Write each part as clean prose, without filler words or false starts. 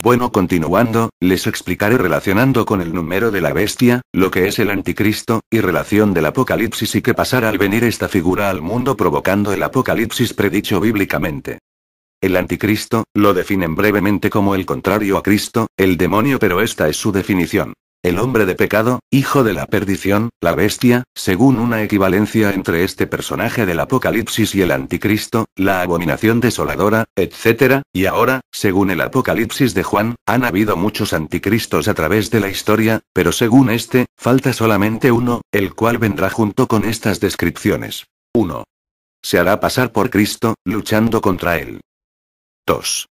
Bueno, continuando, les explicaré relacionando con el número de la bestia, lo que es el anticristo, y relación del apocalipsis y qué pasará al venir esta figura al mundo provocando el apocalipsis predicho bíblicamente. El anticristo, lo definen brevemente como el contrario a Cristo, el demonio, pero esta es su definición. El hombre de pecado, hijo de la perdición, la bestia, según una equivalencia entre este personaje del Apocalipsis y el anticristo, la abominación desoladora, etc., y ahora, según el Apocalipsis de Juan, han habido muchos anticristos a través de la historia, pero según este, falta solamente uno, el cual vendrá junto con estas descripciones. 1. Se hará pasar por Cristo, luchando contra él. 2.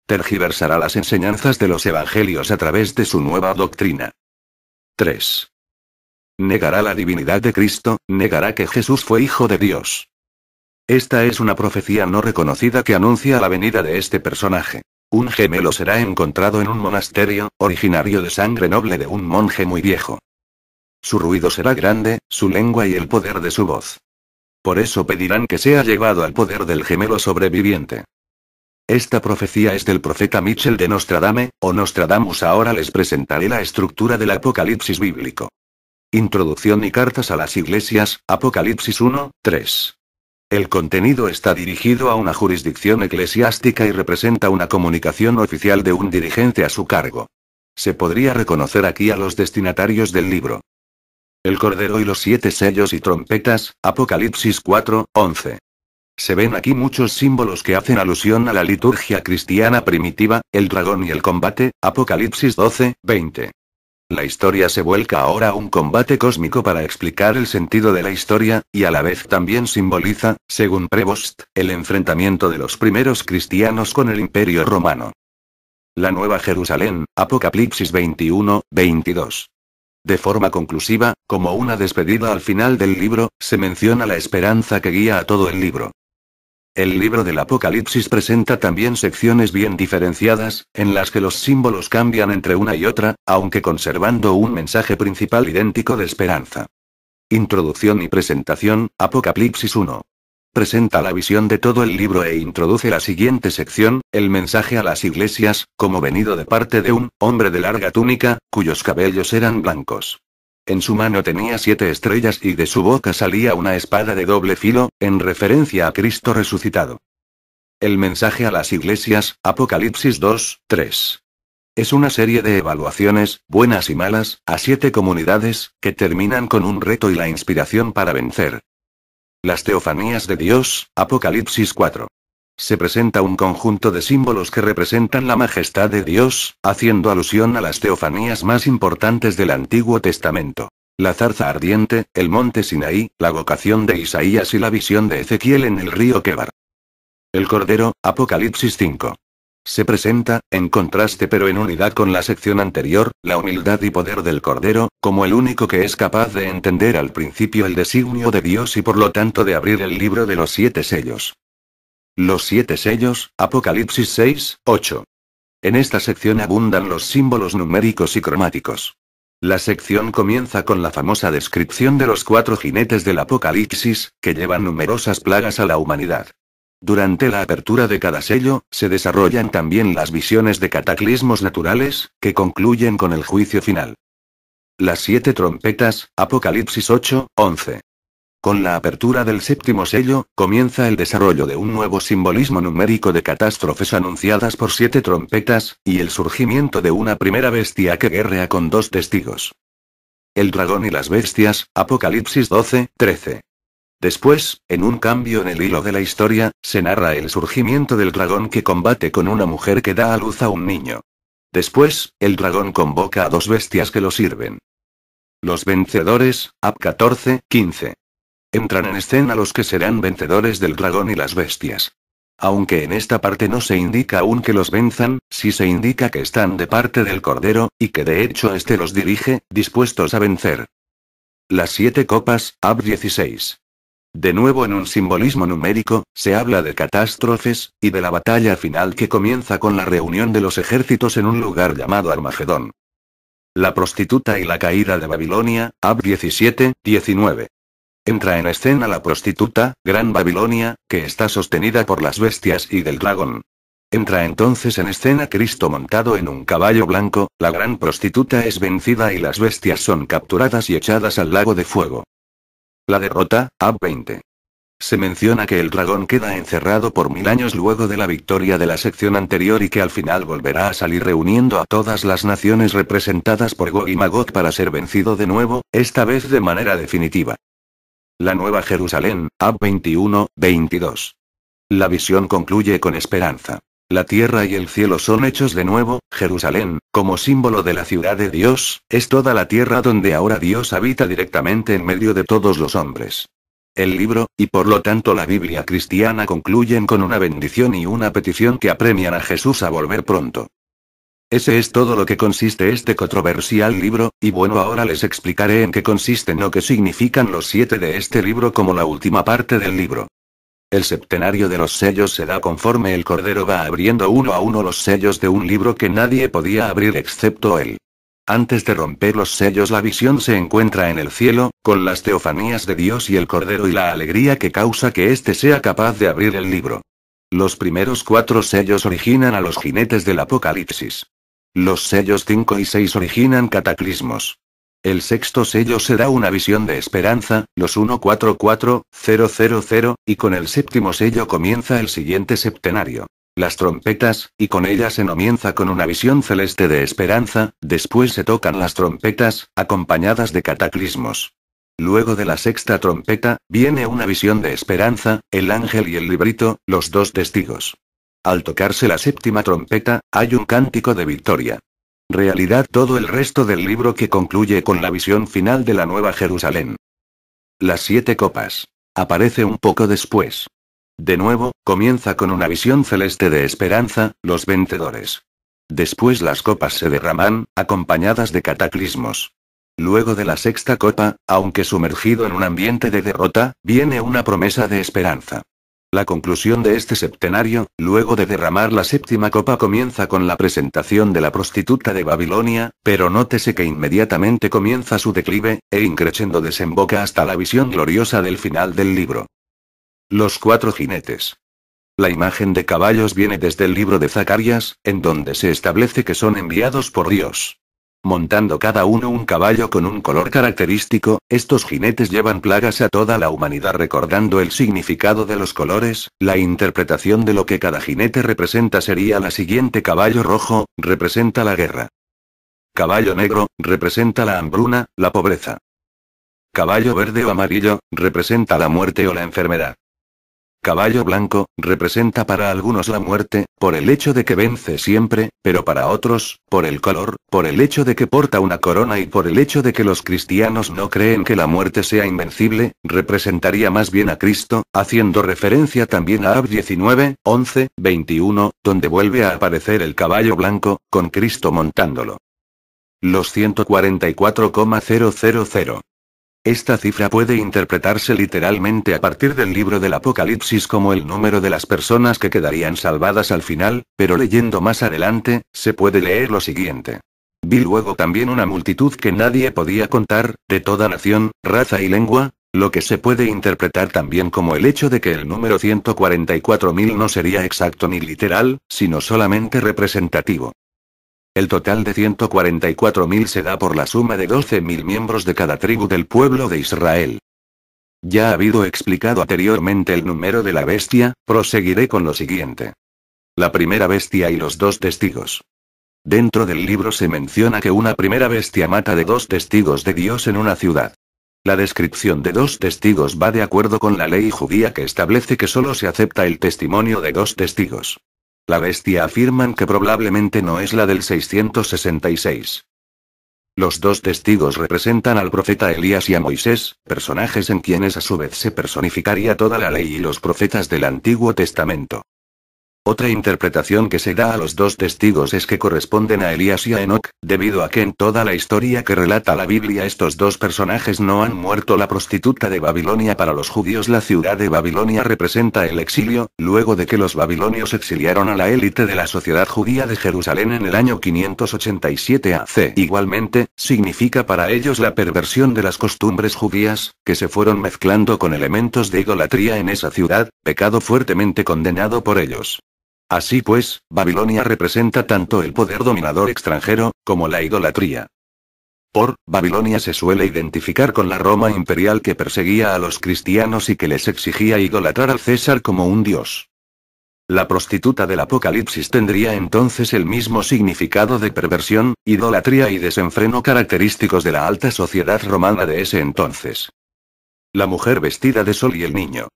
Tergiversará las enseñanzas de los evangelios a través de su nueva doctrina. 3. Negará la divinidad de Cristo, negará que Jesús fue hijo de Dios. Esta es una profecía no reconocida que anuncia la venida de este personaje. Un gemelo será encontrado en un monasterio, originario de sangre noble de un monje muy viejo. Su ruido será grande, su lengua y el poder de su voz. Por eso pedirán que sea llevado al poder del gemelo sobreviviente. Esta profecía es del profeta Michel de Nostradame, o Nostradamus. Ahora les presentaré la estructura del Apocalipsis bíblico. Introducción y cartas a las iglesias, Apocalipsis 1, 3. El contenido está dirigido a una jurisdicción eclesiástica y representa una comunicación oficial de un dirigente a su cargo. Se podría reconocer aquí a los destinatarios del libro. El Cordero y los 7 sellos y trompetas, Apocalipsis 4, 11. Se ven aquí muchos símbolos que hacen alusión a la liturgia cristiana primitiva, el dragón y el combate, Apocalipsis 12, 20. La historia se vuelca ahora a un combate cósmico para explicar el sentido de la historia, y a la vez también simboliza, según Prevost, el enfrentamiento de los primeros cristianos con el Imperio Romano. La Nueva Jerusalén, Apocalipsis 21, 22. De forma conclusiva, como una despedida al final del libro, se menciona la esperanza que guía a todo el libro. El libro del Apocalipsis presenta también secciones bien diferenciadas, en las que los símbolos cambian entre una y otra, aunque conservando un mensaje principal idéntico de esperanza. Introducción y presentación, Apocalipsis 1. Presenta la visión de todo el libro e introduce la siguiente sección, el mensaje a las iglesias, como venido de parte de un hombre de larga túnica, cuyos cabellos eran blancos. En su mano tenía 7 estrellas y de su boca salía una espada de doble filo, en referencia a Cristo resucitado. El mensaje a las iglesias, Apocalipsis 2, 3. Es una serie de evaluaciones, buenas y malas, a 7 comunidades, que terminan con un reto y la inspiración para vencer. Las teofanías de Dios, Apocalipsis 4. Se presenta un conjunto de símbolos que representan la majestad de Dios, haciendo alusión a las teofanías más importantes del Antiguo Testamento. La zarza ardiente, el monte Sinaí, la vocación de Isaías y la visión de Ezequiel en el río Quebar. El Cordero, Apocalipsis 5. Se presenta, en contraste pero en unidad con la sección anterior, la humildad y poder del Cordero, como el único que es capaz de entender al principio el designio de Dios y por lo tanto de abrir el libro de los 7 sellos. Los 7 sellos, Apocalipsis 6, 8. En esta sección abundan los símbolos numéricos y cromáticos. La sección comienza con la famosa descripción de los 4 jinetes del Apocalipsis, que llevan numerosas plagas a la humanidad. Durante la apertura de cada sello, se desarrollan también las visiones de cataclismos naturales, que concluyen con el juicio final. Las 7 trompetas, Apocalipsis 8, 11. Con la apertura del 7º sello, comienza el desarrollo de un nuevo simbolismo numérico de catástrofes anunciadas por 7 trompetas, y el surgimiento de una primera bestia que guerrea con 2 testigos. El dragón y las bestias, Apocalipsis 12, 13. Después, en un cambio en el hilo de la historia, se narra el surgimiento del dragón que combate con una mujer que da a luz a un niño. Después, el dragón convoca a 2 bestias que lo sirven. Los vencedores, Ap 14, 15. Entran en escena los que serán vencedores del dragón y las bestias. Aunque en esta parte no se indica aún que los venzan, sí se indica que están de parte del Cordero, y que de hecho éste los dirige, dispuestos a vencer. Las 7 copas, Ab 16. De nuevo en un simbolismo numérico, se habla de catástrofes, y de la batalla final que comienza con la reunión de los ejércitos en un lugar llamado Armagedón. La prostituta y la caída de Babilonia, Ab 17, 19. Entra en escena la prostituta, Gran Babilonia, que está sostenida por las bestias y del dragón. Entra entonces en escena Cristo montado en un caballo blanco, la gran prostituta es vencida y las bestias son capturadas y echadas al lago de fuego. La derrota, Ab 20. Se menciona que el dragón queda encerrado por 1000 años luego de la victoria de la sección anterior y que al final volverá a salir reuniendo a todas las naciones representadas por Gog y Magog para ser vencido de nuevo, esta vez de manera definitiva. La Nueva Jerusalén, Ab 21, 22. La visión concluye con esperanza. La tierra y el cielo son hechos de nuevo, Jerusalén, como símbolo de la ciudad de Dios, es toda la tierra donde ahora Dios habita directamente en medio de todos los hombres. El libro, y por lo tanto la Biblia cristiana concluyen con una bendición y una petición que apremian a Jesús a volver pronto. Ese es todo lo que consiste este controversial libro, y bueno, ahora les explicaré en qué consisten lo que significan los 7 de este libro como la última parte del libro. El septenario de los sellos se da conforme el Cordero va abriendo uno a uno los sellos de un libro que nadie podía abrir excepto él. Antes de romper los sellos, la visión se encuentra en el cielo, con las teofanías de Dios y el Cordero y la alegría que causa que éste sea capaz de abrir el libro. Los primeros 4 sellos originan a los jinetes del Apocalipsis. Los sellos 5 y 6 originan cataclismos. El sexto sello será una visión de esperanza, los 144000, y con el séptimo sello comienza el siguiente septenario. Las trompetas, y con ellas se comienza con una visión celeste de esperanza, después se tocan las trompetas, acompañadas de cataclismos. Luego de la sexta trompeta, viene una visión de esperanza, el ángel y el librito, los 2 testigos. Al tocarse la séptima trompeta, hay un cántico de victoria. Realidad todo el resto del libro que concluye con la visión final de la Nueva Jerusalén. Las 7 copas. Aparece un poco después. De nuevo, comienza con una visión celeste de esperanza, los vencedores. Después las copas se derraman, acompañadas de cataclismos. Luego de la sexta copa, aunque sumergido en un ambiente de derrota, viene una promesa de esperanza. La conclusión de este septenario, luego de derramar la séptima copa, comienza con la presentación de la prostituta de Babilonia, pero nótese que inmediatamente comienza su declive, e increciendo desemboca hasta la visión gloriosa del final del libro. Los 4 jinetes. La imagen de caballos viene desde el libro de Zacarías, en donde se establece que son enviados por Dios. Montando cada uno un caballo con un color característico, estos jinetes llevan plagas a toda la humanidad recordando el significado de los colores. La interpretación de lo que cada jinete representa sería la siguiente: caballo rojo, representa la guerra. Caballo negro, representa la hambruna, la pobreza. Caballo verde o amarillo, representa la muerte o la enfermedad. Caballo blanco, representa para algunos la muerte, por el hecho de que vence siempre, pero para otros, por el color, por el hecho de que porta una corona y por el hecho de que los cristianos no creen que la muerte sea invencible, representaría más bien a Cristo, haciendo referencia también a Ab 19, 11, 21, donde vuelve a aparecer el caballo blanco, con Cristo montándolo. Los 144,000. Esta cifra puede interpretarse literalmente a partir del libro del Apocalipsis como el número de las personas que quedarían salvadas al final, pero leyendo más adelante, se puede leer lo siguiente. Vi luego también una multitud que nadie podía contar, de toda nación, raza y lengua, lo que se puede interpretar también como el hecho de que el número 144.000 no sería exacto ni literal, sino solamente representativo. El total de 144.000 se da por la suma de 12.000 miembros de cada tribu del pueblo de Israel. Ya ha habido explicado anteriormente el número de la bestia, proseguiré con lo siguiente. La primera bestia y los 2 testigos. Dentro del libro se menciona que una primera bestia mata de 2 testigos de Dios en una ciudad. La descripción de 2 testigos va de acuerdo con la ley judía que establece que solo se acepta el testimonio de 2 testigos. La bestia afirman que probablemente no es la del 666. Los 2 testigos representan al profeta Elías y a Moisés, personajes en quienes a su vez se personificaría toda la ley y los profetas del Antiguo Testamento. Otra interpretación que se da a los 2 testigos es que corresponden a Elías y a Enoc, debido a que en toda la historia que relata la Biblia estos 2 personajes no han muerto. La prostituta de Babilonia. Para los judíos la ciudad de Babilonia representa el exilio, luego de que los babilonios exiliaron a la élite de la sociedad judía de Jerusalén en el año 587 AC. Igualmente, significa para ellos la perversión de las costumbres judías, que se fueron mezclando con elementos de idolatría en esa ciudad, pecado fuertemente condenado por ellos. Así pues, Babilonia representa tanto el poder dominador extranjero, como la idolatría. Babilonia se suele identificar con la Roma imperial que perseguía a los cristianos y que les exigía idolatrar al César como un dios. La prostituta del Apocalipsis tendría entonces el mismo significado de perversión, idolatría y desenfreno característicos de la alta sociedad romana de ese entonces. La mujer vestida de sol y el niño.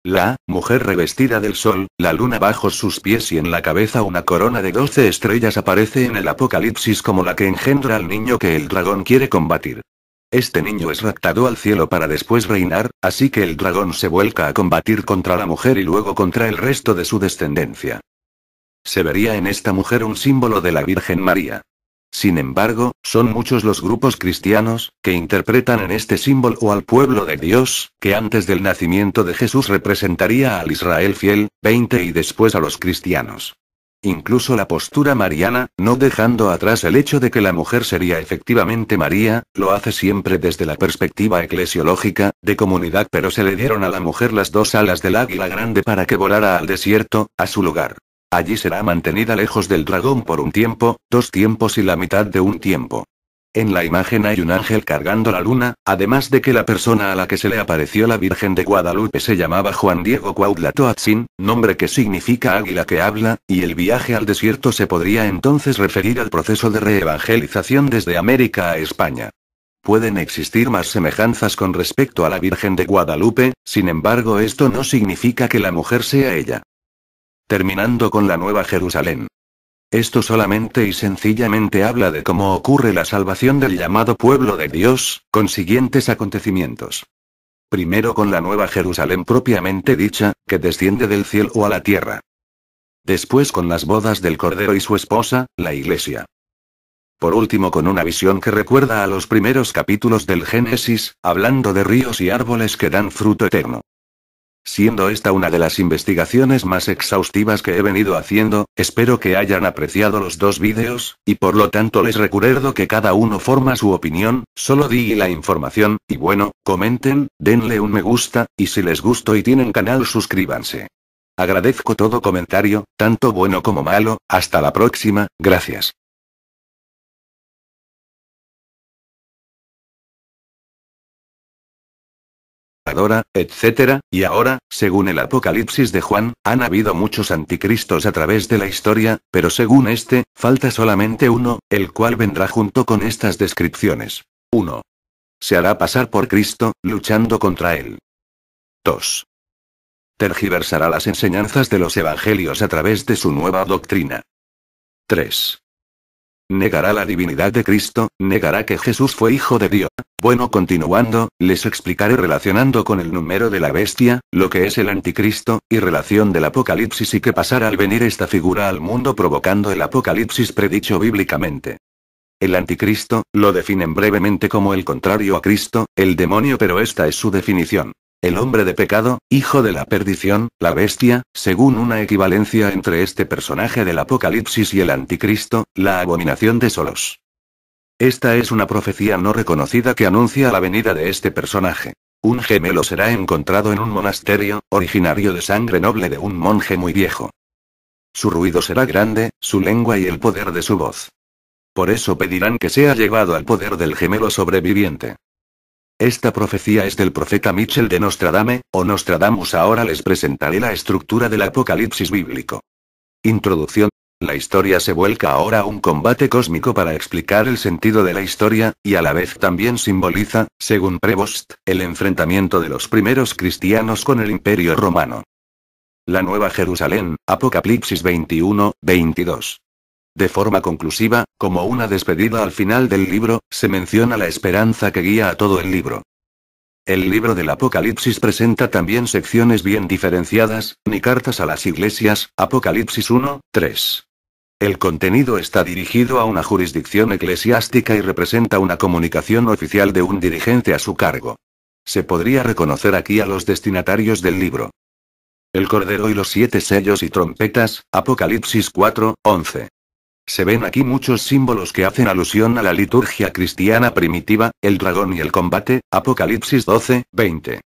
La mujer revestida del sol, la luna bajo sus pies y en la cabeza una corona de 12 estrellas aparece en el Apocalipsis como la que engendra al niño que el dragón quiere combatir. Este niño es raptado al cielo para después reinar, así que el dragón se vuelca a combatir contra la mujer y luego contra el resto de su descendencia. Se vería en esta mujer un símbolo de la Virgen María. Sin embargo, son muchos los grupos cristianos, que interpretan en este símbolo al pueblo de Dios, que antes del nacimiento de Jesús representaría al Israel fiel, 20 y después a los cristianos. Incluso la postura mariana, no dejando atrás el hecho de que la mujer sería efectivamente María, lo hace siempre desde la perspectiva eclesiológica, de comunidad, pero se le dieron a la mujer las dos alas del águila grande para que volara al desierto, a su lugar. Allí será mantenida lejos del dragón por un tiempo, 2 tiempos y la mitad de un tiempo. En la imagen hay un ángel cargando la luna, además de que la persona a la que se le apareció la Virgen de Guadalupe se llamaba Juan Diego Cuautla Toatzin, nombre que significa águila que habla, y el viaje al desierto se podría entonces referir al proceso de reevangelización desde América a España. Pueden existir más semejanzas con respecto a la Virgen de Guadalupe, sin embargo esto no significa que la mujer sea ella. Terminando con la Nueva Jerusalén. Esto solamente y sencillamente habla de cómo ocurre la salvación del llamado pueblo de Dios, con siguientes acontecimientos. Primero con la Nueva Jerusalén propiamente dicha, que desciende del cielo a la tierra. Después con las bodas del Cordero y su esposa, la Iglesia. Por último con una visión que recuerda a los primeros capítulos del Génesis, hablando de ríos y árboles que dan fruto eterno. Siendo esta una de las investigaciones más exhaustivas que he venido haciendo, espero que hayan apreciado los 2 vídeos, y por lo tanto les recuerdo que cada uno forma su opinión, solo di la información, y bueno, comenten, denle un me gusta, y si les gustó y tienen canal suscríbanse. Agradezco todo comentario, tanto bueno como malo, hasta la próxima, gracias. Etcétera, y ahora, según el Apocalipsis de Juan, han habido muchos anticristos a través de la historia, pero según este, falta solamente uno, el cual vendrá junto con estas descripciones. 1. Se hará pasar por Cristo, luchando contra él. 2. Tergiversará las enseñanzas de los evangelios a través de su nueva doctrina. 3. Negará la divinidad de Cristo, negará que Jesús fue hijo de Dios. Bueno, continuando, les explicaré relacionando con el número de la bestia, lo que es el anticristo, y relación del Apocalipsis y qué pasará al venir esta figura al mundo provocando el Apocalipsis predicho bíblicamente. El anticristo, lo definen brevemente como el contrario a Cristo, el demonio, pero esta es su definición. El hombre de pecado, hijo de la perdición, la bestia, según una equivalencia entre este personaje del Apocalipsis y el anticristo, la abominación desolos. Esta es una profecía no reconocida que anuncia la venida de este personaje. Un gemelo será encontrado en un monasterio, originario de sangre noble de un monje muy viejo. Su ruido será grande, su lengua y el poder de su voz. Por eso pedirán que sea llevado al poder del gemelo sobreviviente. Esta profecía es del profeta Michel de Nostradame, o Nostradamus. Ahora les presentaré la estructura del Apocalipsis bíblico. Introducción. La historia se vuelca ahora a un combate cósmico para explicar el sentido de la historia, y a la vez también simboliza, según Prevost, el enfrentamiento de los primeros cristianos con el Imperio Romano. La Nueva Jerusalén, Apocalipsis 21, 22. De forma conclusiva, como una despedida al final del libro, se menciona la esperanza que guía a todo el libro. El libro del Apocalipsis presenta también secciones bien diferenciadas, ni cartas a las iglesias, Apocalipsis 1, 3. El contenido está dirigido a una jurisdicción eclesiástica y representa una comunicación oficial de un dirigente a su cargo. Se podría reconocer aquí a los destinatarios del libro. El Cordero y los 7 sellos y trompetas, Apocalipsis 4, 11. Se ven aquí muchos símbolos que hacen alusión a la liturgia cristiana primitiva, el dragón y el combate, Apocalipsis 12, 20.